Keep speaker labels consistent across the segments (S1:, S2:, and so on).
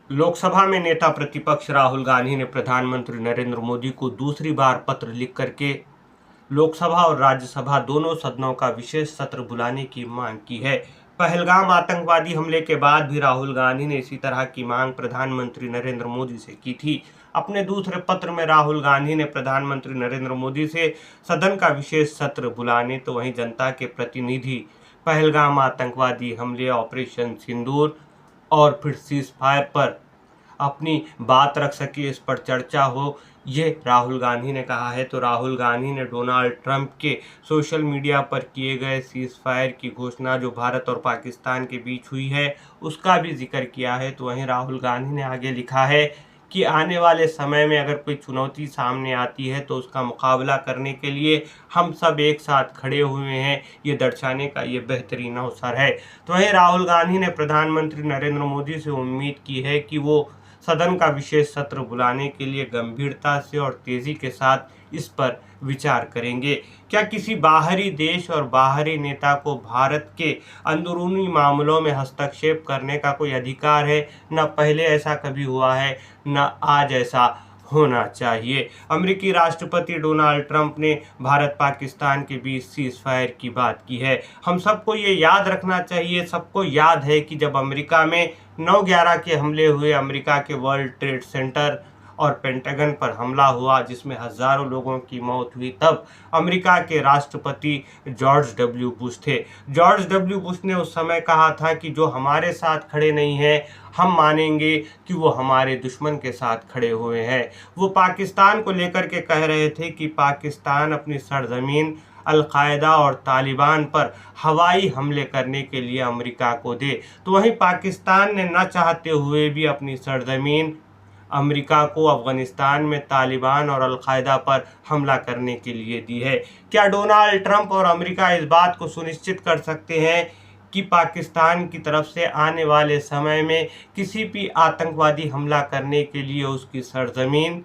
S1: लोकसभा में नेता प्रतिपक्ष राहुल गांधी ने प्रधानमंत्री नरेंद्र मोदी को दूसरी बार पत्र लिख करके लोकसभा और राज्यसभा दोनों सदनों का विशेष सत्र बुलाने की मांग की है। पहलगाम आतंकवादी हमले के बाद भी राहुल गांधी ने इसी तरह की मांग प्रधानमंत्री नरेंद्र मोदी से की थी। अपने दूसरे पत्र में राहुल गांधी ने प्रधानमंत्री नरेंद्र मोदी से सदन का विशेष सत्र बुलाने तो वहीं जनता के प्रतिनिधि पहलगाम आतंकवादी हमले, ऑपरेशन सिंदूर और फिर सीज फायर पर अपनी बात रख सके, इस पर चर्चा हो, ये राहुल गांधी ने कहा है। तो राहुल गांधी ने डोनाल्ड ट्रंप के सोशल मीडिया पर किए गए सीज फायर की घोषणा जो भारत और पाकिस्तान के बीच हुई है उसका भी जिक्र किया है। तो वहीं राहुल गांधी ने आगे लिखा है कि आने वाले समय में अगर कोई चुनौती सामने आती है तो उसका मुकाबला करने के लिए हम सब एक साथ खड़े हुए हैं, ये दर्शाने का ये बेहतरीन अवसर है। तो वहीं राहुल गांधी ने प्रधानमंत्री नरेंद्र मोदी से उम्मीद की है कि वो सदन का विशेष सत्र बुलाने के लिए गंभीरता से और तेजी के साथ इस पर विचार करेंगे। क्या किसी बाहरी देश और बाहरी नेता को भारत के अंदरूनी मामलों में हस्तक्षेप करने का कोई अधिकार है? न पहले ऐसा कभी हुआ है, न आज ऐसा होना चाहिए। अमेरिकी राष्ट्रपति डोनाल्ड ट्रंप ने भारत पाकिस्तान के बीच सीज फायर की बात की है। हम सबको ये याद रखना चाहिए, सबको याद है कि जब अमेरिका में 9/11 के हमले हुए, अमेरिका के वर्ल्ड ट्रेड सेंटर और पेंटागन पर हमला हुआ जिसमें हजारों लोगों की मौत हुई, तब अमेरिका के राष्ट्रपति जॉर्ज डब्ल्यू बुश थे। जॉर्ज डब्ल्यू बुश ने उस समय कहा था कि जो हमारे साथ खड़े नहीं हैं, हम मानेंगे कि वो हमारे दुश्मन के साथ खड़े हुए हैं। वो पाकिस्तान को लेकर के कह रहे थे कि पाकिस्तान अपनी सरजमीन अल-कायदा और तालिबान पर हवाई हमले करने के लिए अमेरिका को दे। तो वहीं पाकिस्तान ने न चाहते हुए भी अपनी सरजमीन अमेरिका को अफगानिस्तान में तालिबान और अल-कायदा पर हमला करने के लिए दी है। क्या डोनाल्ड ट्रंप और अमेरिका इस बात को सुनिश्चित कर सकते हैं कि पाकिस्तान की तरफ से आने वाले समय में किसी भी आतंकवादी हमला करने के लिए उसकी सरजमीन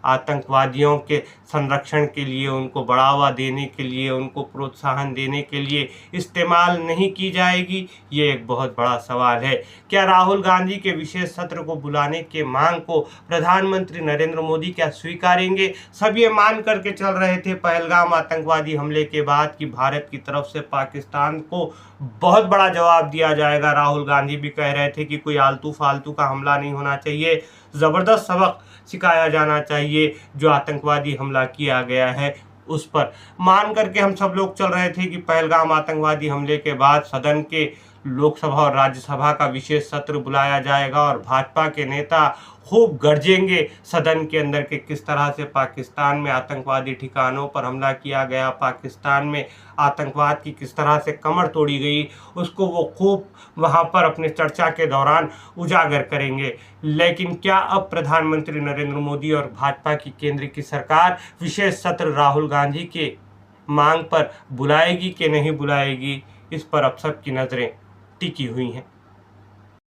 S1: आतंकवादियों के संरक्षण के लिए, उनको बढ़ावा देने के लिए, उनको प्रोत्साहन देने के लिए इस्तेमाल नहीं की जाएगी? ये एक बहुत बड़ा सवाल है। क्या राहुल गांधी के विशेष सत्र को बुलाने के मांग को प्रधानमंत्री नरेंद्र मोदी क्या स्वीकारेंगे? सब ये मान करके चल रहे थे पहलगाम आतंकवादी हमले के बाद कि भारत की तरफ से पाकिस्तान को बहुत बड़ा जवाब दिया जाएगा। राहुल गांधी भी कह रहे थे कि कोई आलतू फालतू का हमला नहीं होना चाहिए, ज़बरदस्त सबक सिखाया जाना चाहिए। जो आतंकवादी हमला किया गया है उस पर मान करके हम सब लोग चल रहे थे कि पहलगाम आतंकवादी हमले के बाद सदन के लोकसभा और राज्यसभा का विशेष सत्र बुलाया जाएगा और भाजपा के नेता खूब गरजेंगे सदन के अंदर के किस तरह से पाकिस्तान में आतंकवादी ठिकानों पर हमला किया गया, पाकिस्तान में आतंकवाद की किस तरह से कमर तोड़ी गई, उसको वो खूब वहाँ पर अपने चर्चा के दौरान उजागर करेंगे। लेकिन क्या अब प्रधानमंत्री नरेंद्र मोदी और भाजपा की केंद्र की सरकार विशेष सत्र राहुल गांधी के मांग पर बुलाएगी कि नहीं बुलाएगी, इस पर अब सबकी नज़रें टिकी हुई हैं।